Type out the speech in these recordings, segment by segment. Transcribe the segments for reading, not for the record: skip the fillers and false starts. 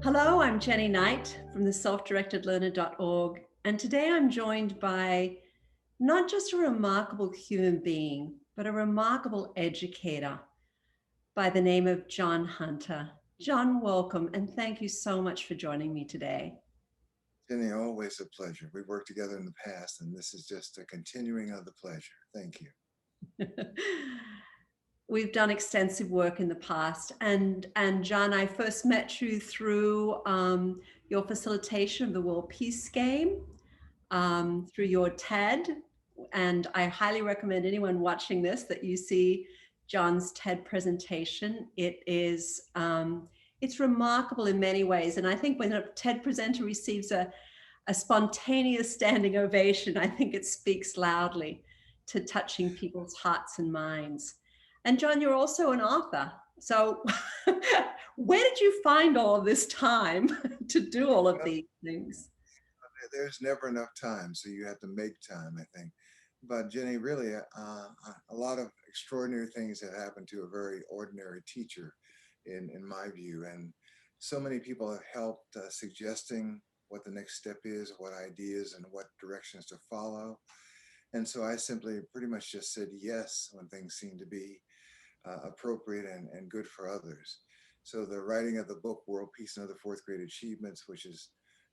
Hello, I'm Jenny Knight from the selfdirectedlearner.org, and today I'm joined by not just a remarkable human being, but a remarkable educator by the name of John Hunter. John, welcome, and thank you so much for joining me today. Jenny, always a pleasure. We've worked together in the past, and this is just a continuing of the pleasure. Thank you. We've done extensive work in the past, and John, I first met you through your facilitation of the World Peace Game, through your TED. And I highly recommend anyone watching this that you see John's TED presentation. It's remarkable in many ways. And I think when a TED presenter receives a spontaneous standing ovation, I think it speaks loudly to touching people's hearts and minds. And John, you're also an author. So where did you find all of this time to do all of Well, these things? there's never enough time, so you have to make time, I think. But Jenny, really, a lot of extraordinary things have happened to a very ordinary teacher, in my view. And so many people have helped suggesting what the next step is, what ideas and what directions to follow. And so I simply pretty much just said yes when things seemed to be appropriate and good for others. So the writing of the book, World Peace and Other Fourth Grade Achievements, which is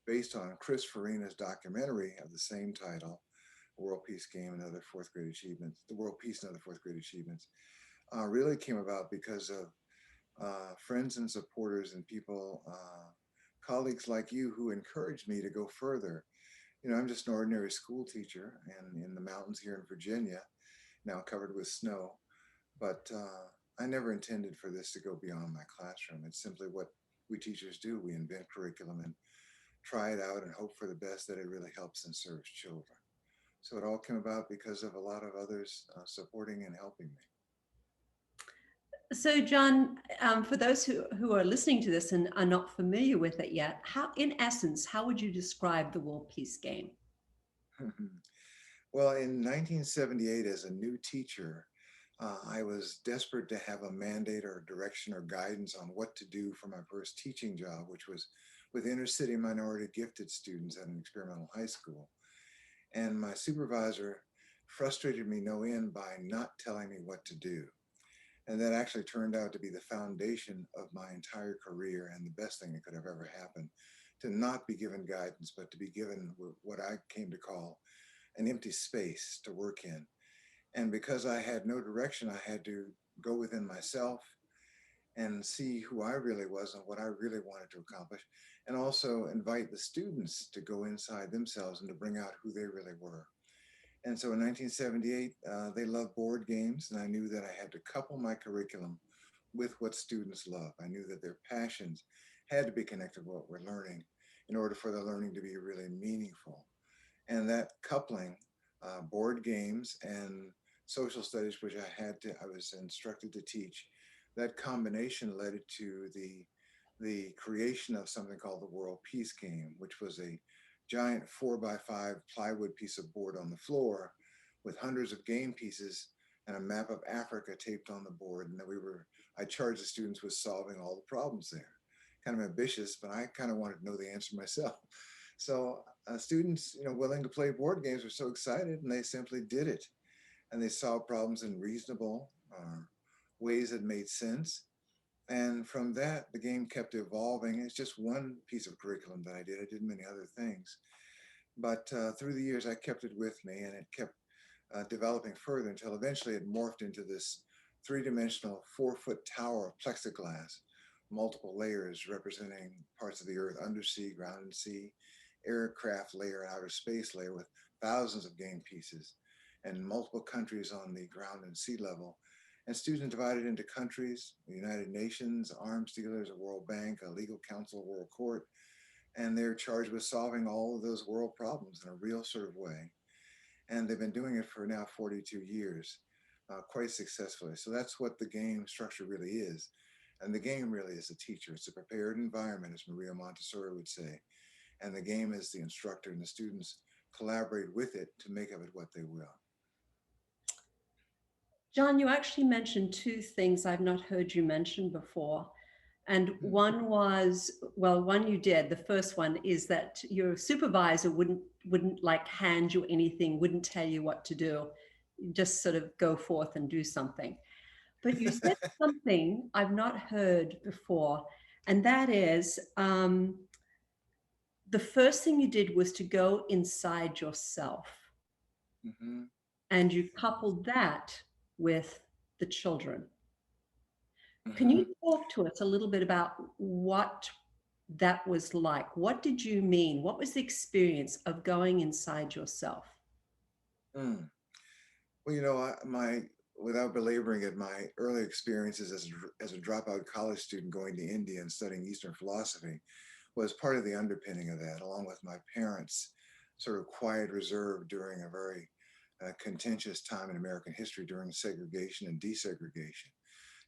based on Chris Farina's documentary of the same title, World Peace Game and Other Fourth Grade Achievements, the World Peace and Other Fourth Grade Achievements, really came about because of friends and supporters and people, colleagues like you who encouraged me to go further. You know, I'm just an ordinary school teacher and in the mountains here in Virginia, now covered with snow. But I never intended for this to go beyond my classroom. It's simply what we teachers do. We invent curriculum and try it out and hope for the best that it really helps and serves children. So it all came about because of a lot of others supporting and helping me. So, John, for those who are listening to this and are not familiar with it yet, in essence, how would you describe the World Peace Game? Well, in 1978, as a new teacher, I was desperate to have a mandate or direction or guidance on what to do for my first teaching job, which was with inner city minority gifted students at an experimental high school. And my supervisor frustrated me no end by not telling me what to do. And that actually turned out to be the foundation of my entire career and the best thing that could have ever happened, to not be given guidance, but to be given what I came to call an empty space to work in. And because I had no direction, I had to go within myself and see who I really was and what I really wanted to accomplish, and also invite the students to go inside themselves and to bring out who they really were. And so in 1978, they loved board games, and I knew that I had to couple my curriculum with what students love. I knew that their passions had to be connected with what we're learning in order for the learning to be really meaningful. And that coupling, board games and social studies, which I was instructed to teach, that combination led to the creation of something called the World Peace Game, which was a giant 4x5 plywood piece of board on the floor with hundreds of game pieces and a map of Africa taped on the board. And then I charged the students with solving all the problems there. Kind of ambitious, but I kind of wanted to know the answer myself. So students, willing to play board games were so excited, and they simply did it. And they solved problems in reasonable ways that made sense. And from that, the game kept evolving. It's just one piece of curriculum that I did. I did many other things. But through the years, I kept it with me, and it kept developing further until eventually it morphed into this three-dimensional 4-foot tower of plexiglass, multiple layers representing parts of the earth, undersea, ground and sea, aircraft layer, outer space layer, with thousands of game pieces, and multiple countries on the ground and sea level. And students divided into countries, the United Nations, arms dealers, a World Bank, a legal council, a world court, and they're charged with solving all of those world problems in a real sort of way. And they've been doing it for now 42 years, quite successfully. So that's what the game structure really is. And the game really is a teacher. It's a prepared environment, as Maria Montessori would say. And the game is the instructor, and the students collaborate with it to make of it what they will. John, you actually mentioned two things I've not heard you mention before. And one was, well, one you did. The first one is that your supervisor wouldn't like hand you anything, wouldn't tell you what to do. You just sort of go forth and do something. But you said something I've not heard before, and that is the first thing you did was to go inside yourself, Mhm. and you coupled that with the children. Can you Mhm. talk to us a little bit about what that was like? What did you mean? What was the experience of going inside yourself? Mm. Well, my without belaboring it, my early experiences as a dropout college student going to India and studying Eastern philosophy was part of the underpinning of that, along with my parents' sort of quiet reserve during a very contentious time in American history during segregation and desegregation.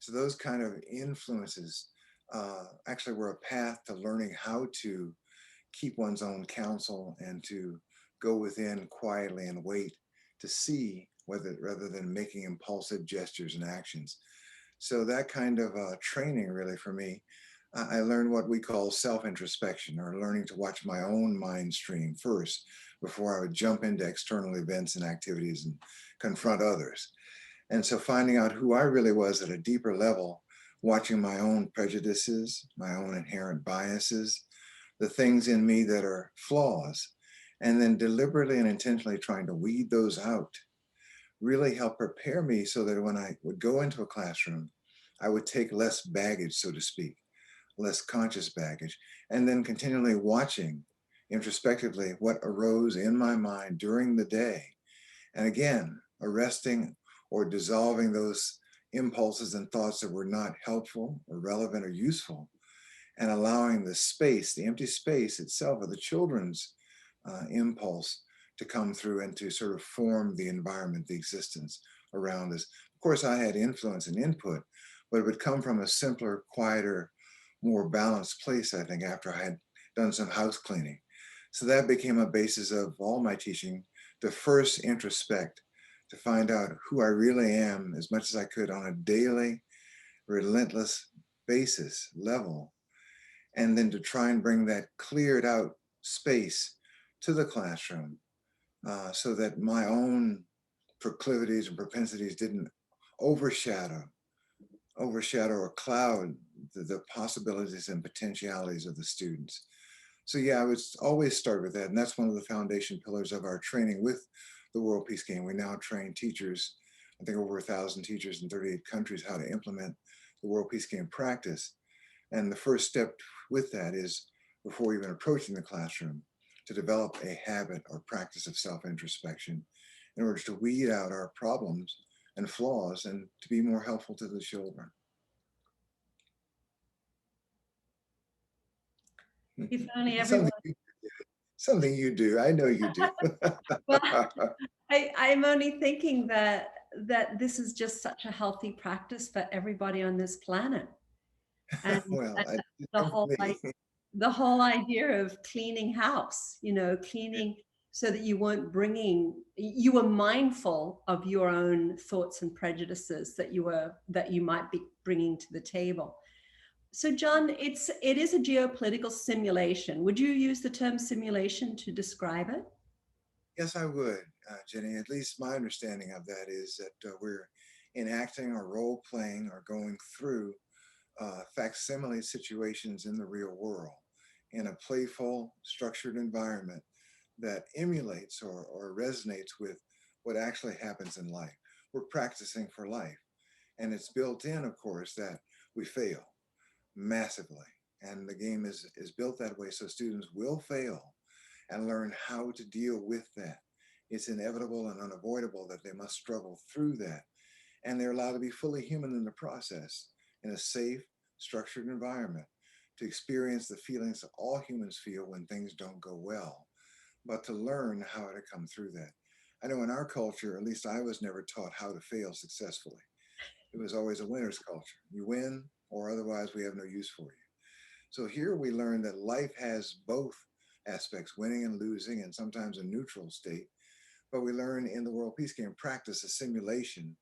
So those kind of influences actually were a path to learning how to keep one's own counsel and to go within quietly and wait to see whether rather than making impulsive gestures and actions. So that kind of training really for me, I learned what we call self-introspection, or learning to watch my own mind stream first before I would jump into external events and activities and confront others. And so finding out who I really was at a deeper level, watching my own prejudices, my own inherent biases, the things in me that are flaws, and then deliberately and intentionally trying to weed those out really helped prepare me so that when I would go into a classroom, I would take less baggage, so to speak, less conscious baggage, and then continually watching introspectively what arose in my mind during the day. And again, arresting or dissolving those impulses and thoughts that were not helpful or relevant or useful, and allowing the space, the empty space itself of the children's impulse to come through and to sort of form the environment, the existence around us. Of course, I had influence and input, but it would come from a simpler, quieter, more balanced place, I think, after I had done some house cleaning. So that became a basis of all my teaching, to first introspect, to find out who I really am as much as I could on a daily, relentless basis level, and then to try and bring that cleared out space to the classroom, so that my own proclivities and propensities didn't overshadow or cloud the possibilities and potentialities of the students. So yeah, I would always start with that. And that's one of the foundation pillars of our training with the World Peace Game. We now train teachers, I think over 1,000 teachers in 38 countries, how to implement the World Peace Game practice. And the first step with that is, before even approaching the classroom, to develop a habit or practice of self-introspection in order to weed out our problems and flaws and to be more helpful to the children. If only everyone. something, something you do. I know you do. Well, I'm only thinking that this is just such a healthy practice for everybody on this planet, and Well, that it the comes whole to me. the whole idea of cleaning house, cleaning so that you were mindful of your own thoughts and prejudices that you might be bringing to the table. So, John, it is a geopolitical simulation. Would you use the term simulation to describe it? Yes, I would, Jenny. At least my understanding of that is that we're enacting or role playing or going through facsimile situations in the real world in a playful, structured environment that emulates or resonates with what actually happens in life. We're practicing for life. And it's built in, of course, that we fail massively. And the game is built that way so students will fail and learn how to deal with that. It's inevitable and unavoidable that they must struggle through that. And they're allowed to be fully human in the process, in a safe, structured environment, to experience the feelings that all humans feel when things don't go well, but to learn how to come through that. I know in our culture, at least I was never taught how to fail successfully. It was always a winner's culture. You win, or otherwise we have no use for you. So here we learn that life has both aspects, winning and losing, and sometimes a neutral state. But we learn in the World Peace Game practice a simulation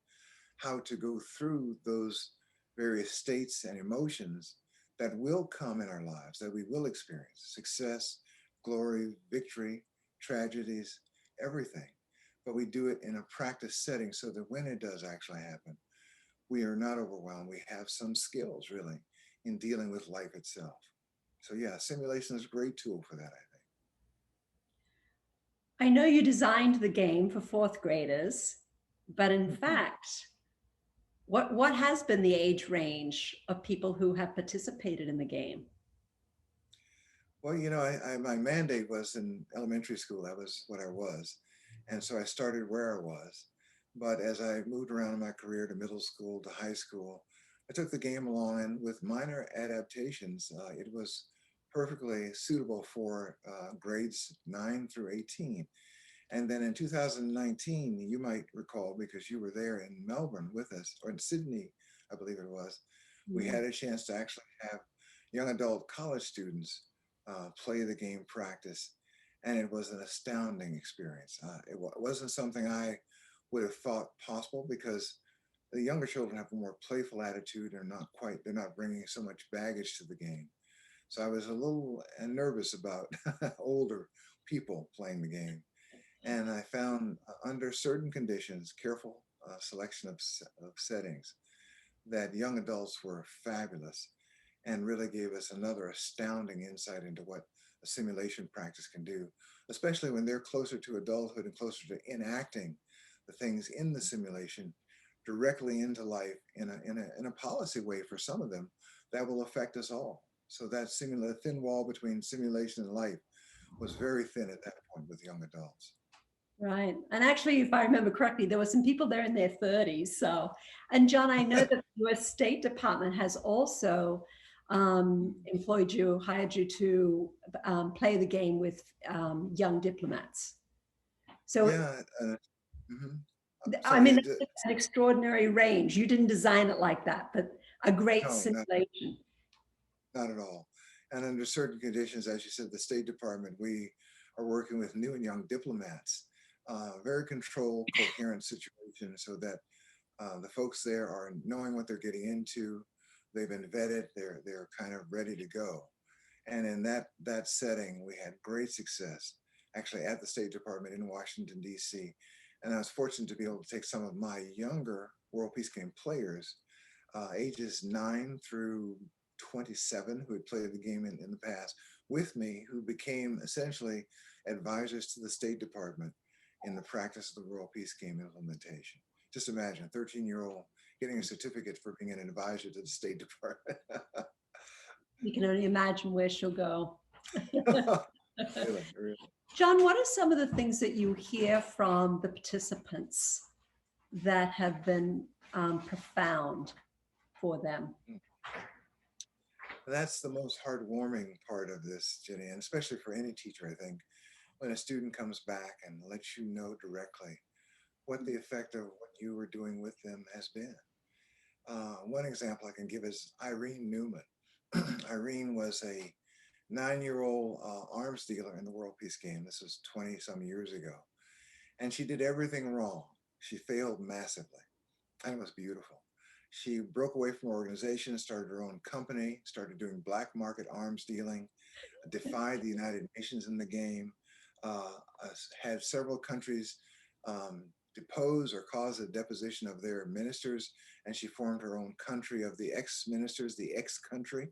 how to go through those various states and emotions that will come in our lives, that we will experience success, glory, victory, tragedies, everything. But we do it in a practice setting so that when it does actually happen, we are not overwhelmed. We have some skills really in dealing with life itself. So yeah, simulation is a great tool for that, I think. I know you designed the game for fourth graders, but in Mhm. fact, what has been the age range of people who have participated in the game? Well, my mandate was in elementary school. That was what I was. And so I started where I was. But as I moved around in my career to middle school to high school, I took the game along, and with minor adaptations, it was perfectly suitable for grades 9 through 18. And then in 2019, you might recall because you were there in Melbourne with us, or in Sydney, I believe it was, we Mm. had a chance to actually have young adult college students play the game practice. And it was an astounding experience. Wasn't something I would have thought possible because the younger children have a more playful attitude and they're not bringing so much baggage to the game. So I was a little nervous about older people playing the game. And I found under certain conditions, careful selection of settings, that young adults were fabulous and really gave us another astounding insight into what a simulation practice can do, especially when they're closer to adulthood and closer to enacting the things in the simulation directly into life in a policy way for some of them that will affect us all. So that thin wall between simulation and life was very thin at that point with young adults. Right. And actually, if I remember correctly, there were some people there in their 30s. So, and John, I know that the US State Department has also employed you, hired you to play the game with young diplomats. So, Yeah. Mhm. I Sorry. mean, that's an extraordinary range. You didn't design it like that, but a great No, simulation. not at all. And under certain conditions, as you said, the State Department, we are working with new and young diplomats, very controlled, coherent situation so that the folks there are knowing what they're getting into. They've been vetted. They're kind of ready to go. And in that setting, we had great success, actually at the State Department in Washington D.C. And I was fortunate to be able to take some of my younger World Peace Game players, ages 9 through 27, who had played the game in the past, with me, who became essentially advisors to the State Department in the practice of the World Peace Game implementation. Just imagine a 13-year-old getting a certificate for being an advisor to the State Department. You can only imagine where she'll go. Really, really. John, what are some of the things that you hear from the participants that have been profound for them? That's the most heartwarming part of this, Jenny, and especially for any teacher, I think, when a student comes back and lets you know directly what the effect of what you were doing with them has been. One example I can give is Irene Newman. Irene was a 9-year-old arms dealer in the World Peace Game. This was 20 some years ago. And she did everything wrong. She failed massively. And it was beautiful. She broke away from her organization, started her own company, started doing black market arms dealing, defied the United Nations in the game, uh, had several countries depose or cause a deposition of their ministers, and she formed her own country of the ex-ministers, the ex-country.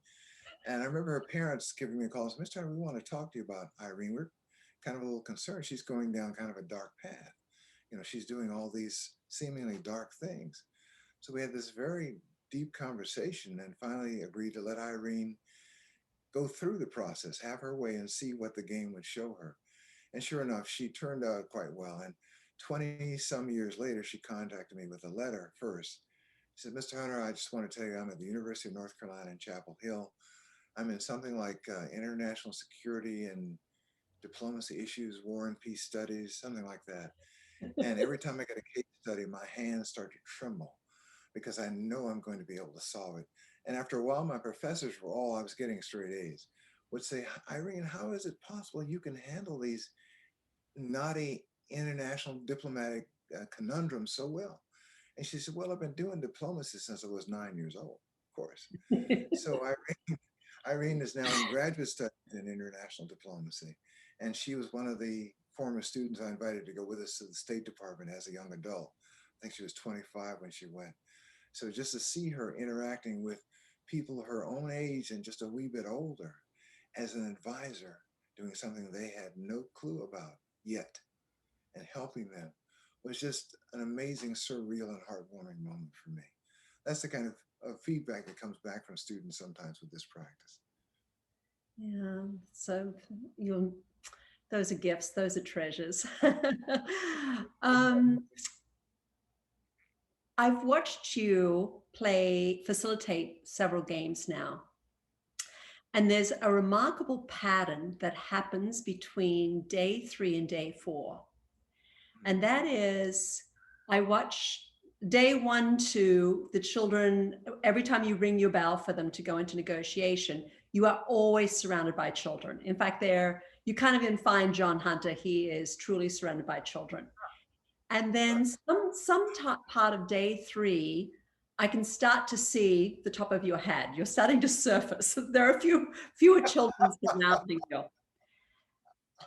And I remember her parents giving me a call and said, Mr. Hunter, we want to talk to you about Irene. We're kind of a little concerned. She's going down kind of a dark path. She's doing all these seemingly dark things. So we had this very deep conversation and finally agreed to let Irene go through the process, have her way, and see what the game would show her. And sure enough, she turned out quite well. And 20 some years later, she contacted me with a letter first. She said, Mr. Hunter, I just want to tell you I'm at the University of North Carolina in Chapel Hill. I'm in something like international security and diplomacy issues, war and peace studies, something like that. And every time I get a case study, my hands start to tremble because I know I'm going to be able to solve it. And after a while, my professors were all, I was getting straight A's, would say, Irene, how is it possible you can handle these knotty international diplomatic conundrums so well? And she said, well, I've been doing diplomacy since I was 9 years old, of course. So Irene is now in graduate studies in international diplomacy, and she was one of the former students I invited to go with us to the State Department as a young adult. I think she was 25 when she went. So just to see her interacting with people her own age and just a wee bit older as an advisor, doing something they had no clue about yet, and helping them was just an amazing, surreal, and heartwarming moment for me. That's the kind of feedback that comes back from students sometimes with this practice. Yeah. So you'll, those are gifts, those are treasures. um, I've watched you facilitate several games now. And there's a remarkable pattern that happens between day 3 and day 4. And that is, I watch day 1 to the children, every time you ring your bell for them to go into negotiation, you are always surrounded by children. In fact, you kind of even find John Hunter, he is truly surrounded by children. And then some part of day 3, I can start to see the top of your head. You're starting to surface. There are fewer children surrounding you.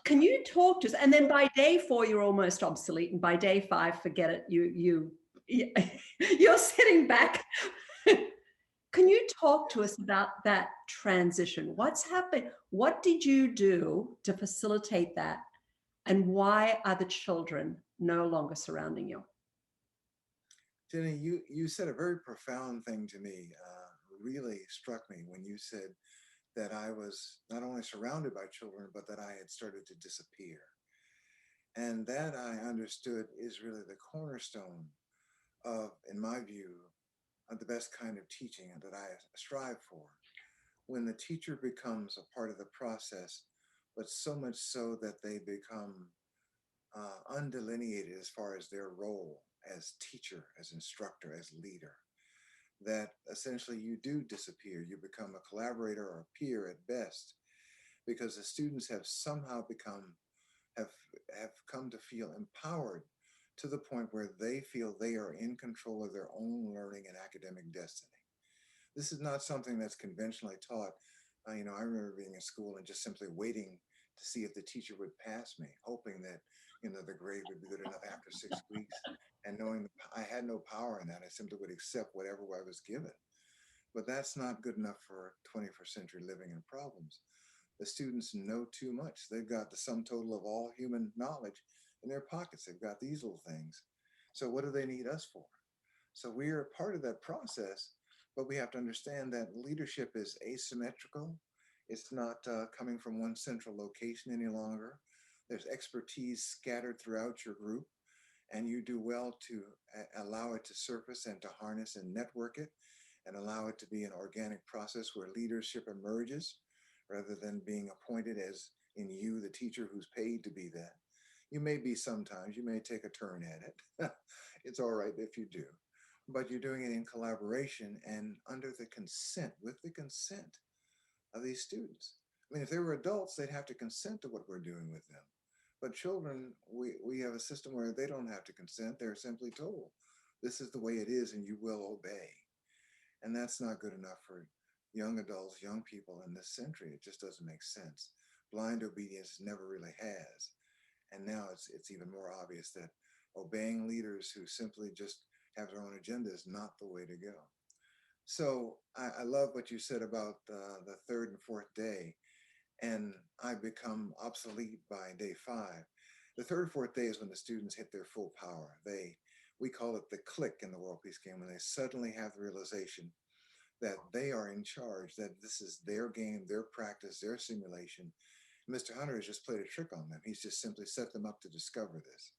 Can you talk to us? And then by day 4, you're almost obsolete, and by day 5, forget it. You're sitting back. Can you talk to us about that transition? What's happened? What did you do to facilitate that? And why are the children no longer surrounding you? Jenny, you said a very profound thing to me, really struck me when you said that I was not only surrounded by children, but that I had started to disappear. And that I understood is really the cornerstone of, in my view, of the best kind of teaching that I strive for. When the teacher becomes a part of the process, but so much so that they become undelineated as far as their role as teacher, as instructor, as leader, that essentially you do disappear. You become a collaborator or a peer at best, because the students have somehow have, have come to feel empowered to the point where they feel they are in control of their own learning and academic destiny. This is not something that's conventionally taught. I remember being in school and just simply waiting to see if the teacher would pass me, hoping that, the grade would be good enough after 6 weeks. And knowing I had no power in that, I simply would accept whatever I was given. But that's not good enough for 21st century living and problems. The students know too much. They've got the sum total of all human knowledge in their pockets. They've got these little things. So what do they need us for? So we are a part of that process, but we have to understand that leadership is asymmetrical. It's not coming from one central location any longer. There's expertise scattered throughout your group, and you do well to allow it to surface and to harness and network it, and allow it to be an organic process where leadership emerges rather than being appointed as in you, the teacher who's paid to be that. You may be sometimes, you may take a turn at it. It's all right if you do, but you're doing it in collaboration and under the consent, with the consent of these students. I mean, if they were adults, they'd have to consent to what we're doing with them. But children, we have a system where they don't have to consent. They're simply told, this is the way it is and you will obey. And that's not good enough for young adults, young people in this century. It just doesn't make sense. Blind obedience never really has. And now it's even more obvious that obeying leaders who simply just have their own agenda is not the way to go. So I love what you said about the third and fourth day, and I become obsolete by day 5. The third and fourth day is when the students hit their full power. We call it the click in the World Peace Game, when they suddenly have the realization that they are in charge, that this is their game, their practice, their simulation. Mr. Hunter has just played a trick on them. He's just simply set them up to discover this.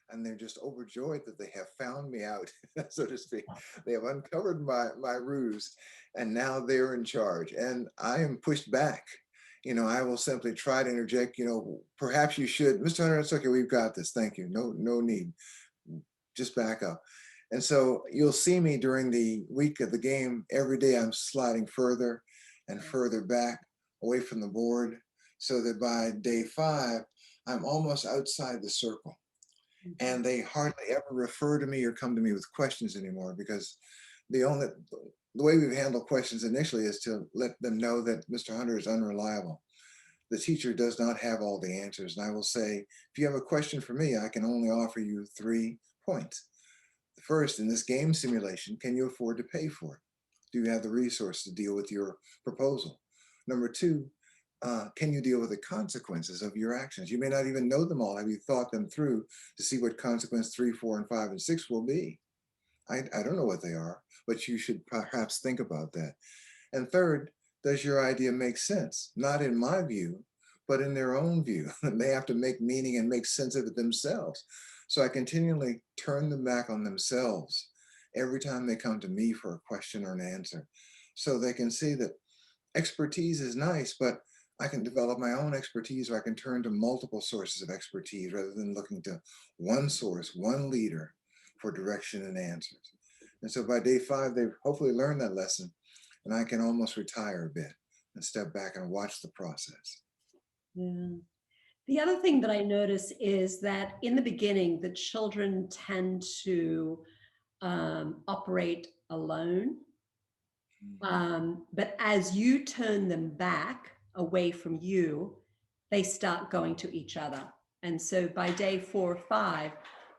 And they're just overjoyed that they have found me out, so to speak. They have uncovered my ruse, and now they're in charge. And I am pushed back. I will simply try to interject, perhaps you should, Mr. Hunter, it's okay, we've got this. Thank you. No need. Just back up. And so you'll see me during the week of the game. Every day I'm sliding further and further back away from the board, so that by day 5, I'm almost outside the circle. And they hardly ever refer to me or come to me with questions anymore, because the only the way we've handled questions initially is to let them know that Mr. Hunter is unreliable. The teacher does not have all the answers. And I will say, if you have a question for me, I can only offer you 3 points. The first, in this game simulation, can you afford to pay for it? Do you have the resource to deal with your proposal? Number two, can you deal with the consequences of your actions? You may not even know them all. Have you thought them through to see what consequence 3, 4, and 5, and 6 will be? I don't know what they are, but you should perhaps think about that. And third, does your idea make sense? Not in my view, but in their own view. They have to make meaning and make sense of it themselves. So I continually turn them back on themselves every time they come to me for a question or an answer. So they can see that expertise is nice, but I can develop my own expertise, or I can turn to multiple sources of expertise rather than looking to one source, one leader for direction and answers. And so by day 5, they've hopefully learned that lesson, and I can almost retire a bit and step back and watch the process. Yeah. The other thing that I notice is that in the beginning, the children tend to operate alone. But as you turn them back away from you, they start going to each other. And so by day 4 or 5,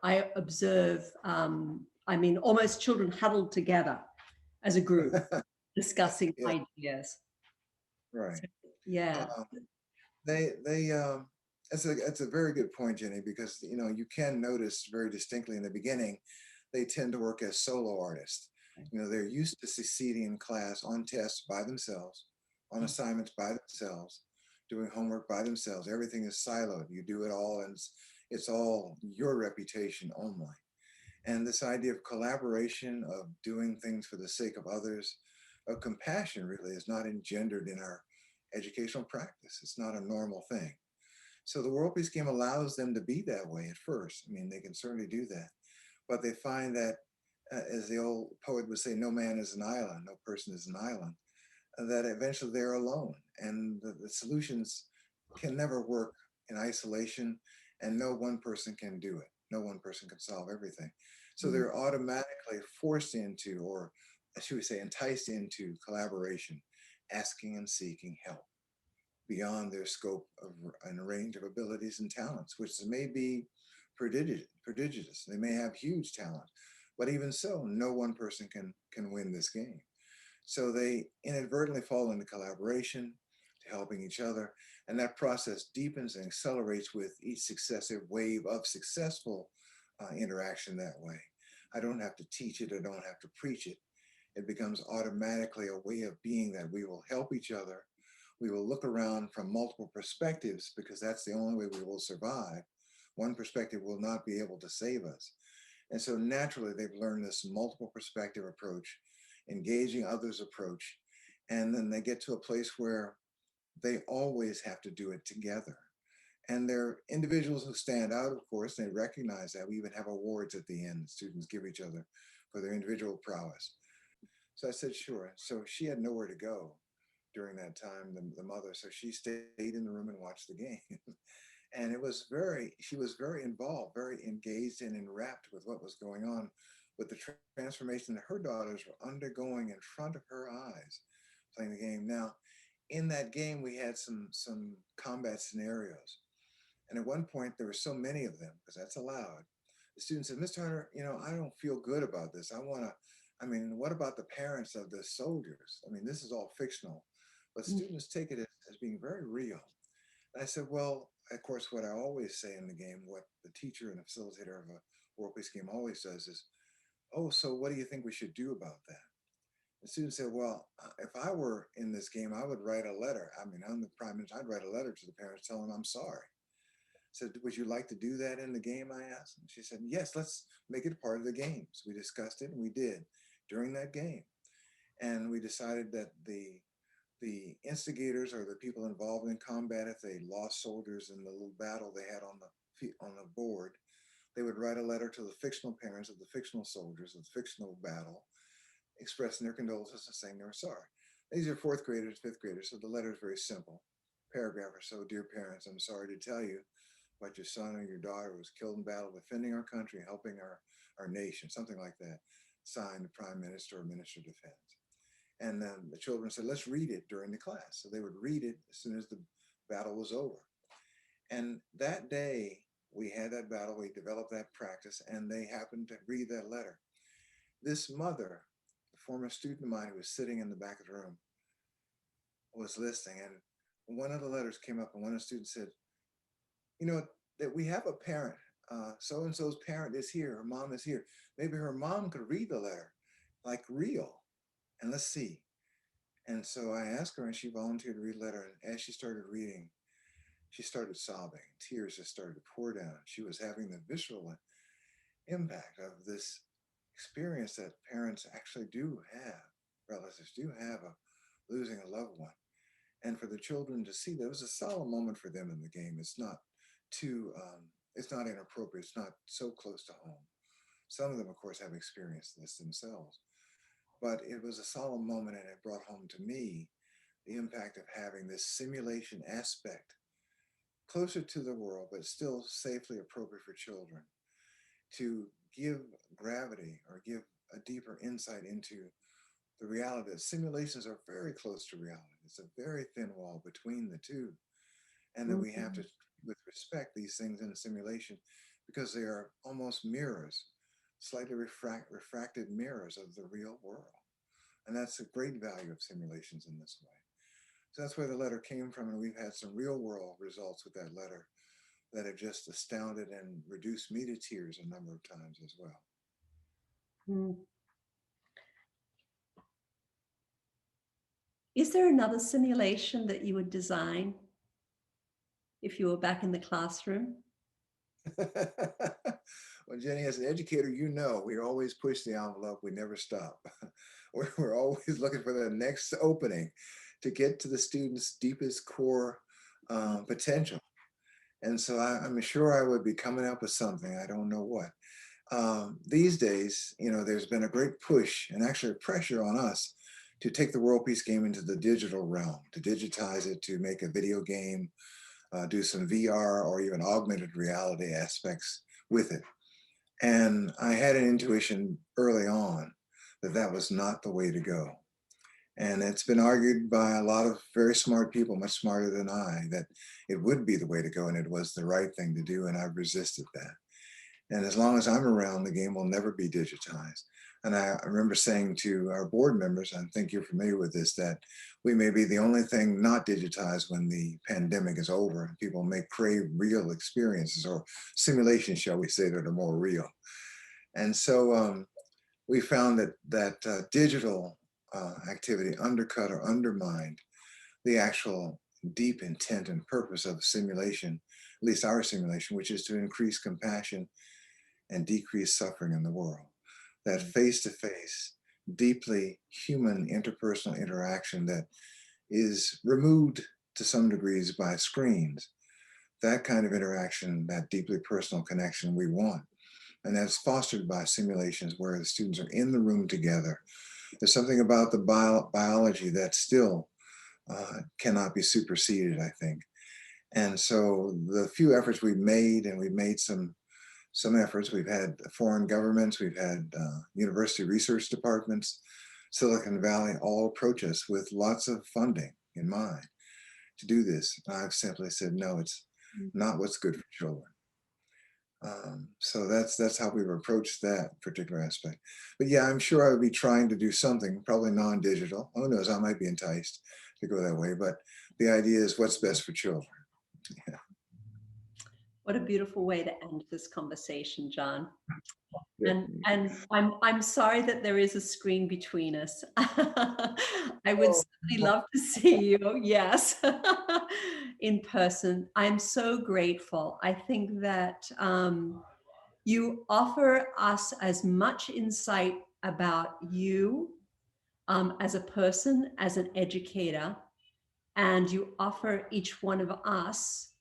I observe, almost children huddled together as a group discussing Yeah, ideas. right. So, yeah. Um, they it's a very good point, Jenny, because you can notice very distinctly in the beginning they tend to work as solo artists. They're used to succeeding in class on tests by themselves, on assignments by themselves, doing homework by themselves. Everything is siloed. You do it all, and it's all your reputation only. And this idea of collaboration, of doing things for the sake of others, of compassion really is not engendered in our educational practice. It's not a normal thing. So the World Peace Game allows them to be that way at first. I mean, they can certainly do that. But they find that, as the old poet would say, no man is an island, no person is an island, that eventually they're alone. And the solutions can never work in isolation, and no one person can do it. No one person can solve everything. So Mm. they're automatically forced into, or should we say, enticed into collaboration, asking and seeking help beyond their scope of and range of abilities and talents, which may be prodigious. They may have huge talent, but even so, no one person can win this game. So they inadvertently fall into collaboration, to helping each other, and that process deepens and accelerates with each successive wave of successful interaction that way. I don't have to teach it, I don't have to preach it. It becomes automatically a way of being that we will help each other. We will look around from multiple perspectives because that's the only way we will survive. One perspective will not be able to save us. And so naturally, they've learned this multiple perspective approach, engaging others approach, and then they get to a place where they always have to do it together. And they're individuals who stand out, of course, they recognize that. We even have awards at the end students give each other for their individual prowess. So I said, sure. So she had nowhere to go during that time, the mother. So she stayed in the room and watched the game. And she was very involved, very engaged and enwrapped with what was going on with the transformation that her daughters were undergoing in front of her eyes, playing the game. Now, in that game, we had some combat scenarios. And at one point, there were so many of them, because that's allowed. The student said, Mr. Hunter, I don't feel good about this. What about the parents of the soldiers? I mean, this is all fictional, but students take it as being very real. And I said, well, of course, what I always say in the game, what the teacher and the facilitator of a World Peace Game always does is, oh, so what do you think we should do about that? The student said, well, if I were in this game, I would write a letter. I mean, I'm the prime minister. I'd write a letter to the parents telling them I'm sorry. I said, would you like to do that in the game? I asked. And she said, yes, let's make it a part of the game. So we discussed it, and we did during that game. And we decided that the instigators, or the people involved in combat, if they lost soldiers in the little battle they had on the board, they would write a letter to the fictional parents of the fictional soldiers of the fictional battle, expressing their condolences and saying they were sorry. These are 4th graders, 5th graders, so the letter is very simple. Paragraph or so: dear parents, I'm sorry to tell you, but your son or your daughter was killed in battle defending our country, helping our nation, something like that. Signed, the Prime Minister or Minister of Defense. And then the children said, let's read it during the class. So they would read it as soon as the battle was over. And that day we had that battle, we developed that practice, and they happened to read that letter. This mother, a former student of mine who was sitting in the back of the room, was listening. And one of the letters came up, and one of the students said, you know, that we have a parent, so-and-so's parent is here, her mom is here. Maybe her mom could read the letter, like real, and let's see. And so I asked her, and she volunteered to read the letter. And as she started reading, she started sobbing. Tears just started to pour down. She was having the visceral impact of this experience that parents actually do have, relatives do have, of losing a loved one. And for the children to see that, it was a solemn moment for them in the game. It's not too, it's not inappropriate. It's not so close to home. Some of them, of course, have experienced this themselves. But it was a solemn moment, and it brought home to me the impact of having this simulation aspect closer to the world, but still safely appropriate for children, to give gravity or give a deeper insight into the reality that simulations are very close to reality. It's a very thin wall between the two, and that we have to, Mhm. with respect, these things in a simulation, because they are almost mirrors, slightly refracted mirrors of the real world. And that's a great value of simulations in this way. So that's where the letter came from, and we've had some real world results with that letter that have just astounded and reduced me to tears a number of times as well. Mm. Is there another simulation that you would design if you were back in the classroom? Well, Jenny, as an educator, you know, we always push the envelope. We never stop. We're always looking for the next opening to get to the student's deepest core potential. And so I'm sure I would be coming up with something. I don't know what. These days, you know, there's been a great push and actually a pressure on us to take the World Peace game into the digital realm, to digitize it, to make a video game, do some VR or even augmented reality aspects with it. And I had an intuition early on that that was not the way to go. And it's been argued by a lot of very smart people, much smarter than I, that it would be the way to go and it was the right thing to do. And I've resisted that. And as long as I'm around, the game will never be digitized. And I remember saying to our board members, I think you're familiar with this, that we may be the only thing not digitized when the pandemic is over. People may crave real experiences or simulations, shall we say, that are more real. And so we found that digital activity undercut or undermined the actual deep intent and purpose of simulation, at least our simulation, which is to increase compassion and decrease suffering in the world. That face-to-face, deeply human interpersonal interaction that is removed to some degrees by screens, that kind of interaction, that deeply personal connection we want. And that's fostered by simulations where the students are in the room together. There's something about the biology that still cannot be superseded, I think. And so the few efforts we've made, and we've made some efforts. We've had foreign governments, we've had university research departments, Silicon Valley, all approach us with lots of funding in mind to do this. I've simply said, no, it's not what's good for children. So that's how we've approached that particular aspect. But yeah, I'm sure I would be trying to do something, probably non-digital. Who knows, I might be enticed to go that way, but the idea is what's best for children. Yeah. What a beautiful way to end this conversation, John. Yeah. And I'm sorry that there is a screen between us. I would Oh, certainly love to see you, yes, in person. I'm so grateful. I think that you offer us as much insight about you as a person, as an educator, and you offer each one of us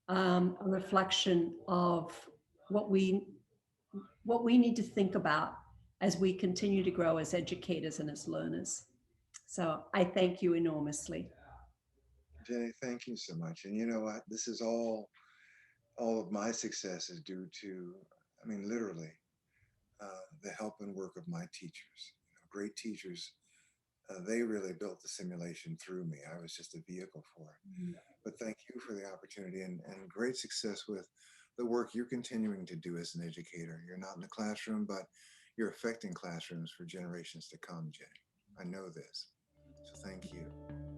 a reflection of what we what we need to think about as we continue to grow as educators and as learners. So I thank you enormously. Jenny, thank you so much. And you know what? This is all of my success is due to, I mean, literally, the help and work of my teachers. You know, great teachers They really built the simulation through me. I was just a vehicle for it. Mm. But thank you for the opportunity, and great success with the work you're continuing to do as an educator. You're not in the classroom, but you're affecting classrooms for generations to come, Jenny. I know this. So thank you.